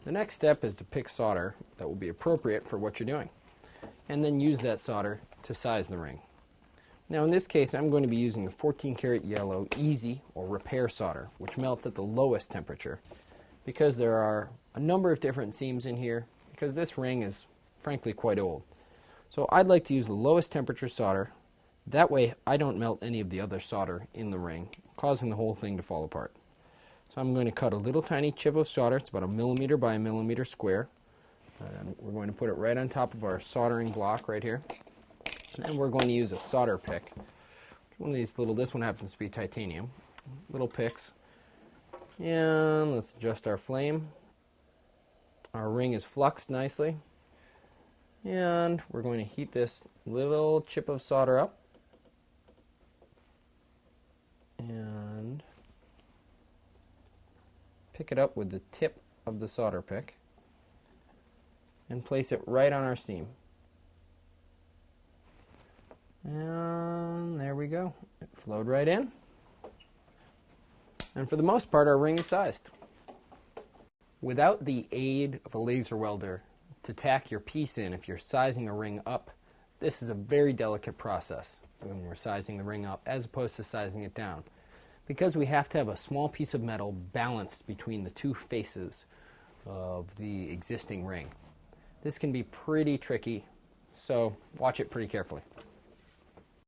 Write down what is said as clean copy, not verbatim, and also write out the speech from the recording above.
The next step is to pick solder that will be appropriate for what you're doing, and then use that solder to size the ring. Now in this case, I'm going to be using a 14 karat yellow easy or repair solder, which melts at the lowest temperature, because there are a number of different seams in here, because this ring is frankly quite old. So I'd like to use the lowest temperature solder. That way I don't melt any of the other solder in the ring, causing the whole thing to fall apart. So I'm going to cut a little tiny chip of solder. It's about 1 millimeter by 1 millimeter square. And we're going to put it right on top of our soldering block right here. And then we're going to use a solder pick. One of these little, this one happens to be titanium, little picks. And let's adjust our flame. Our ring is fluxed nicely. And we're going to heat this little chip of solder up. And pick it up with the tip of the solder pick and place it right on our seam. And there we go. It flowed right in. And for the most part, our ring is sized. Without the aid of a laser welder to tack your piece in, if you're sizing a ring up, this is a very delicate process when we're sizing the ring up as opposed to sizing it down, because we have to have a small piece of metal balanced between the two faces of the existing ring. This can be pretty tricky, so watch it pretty carefully.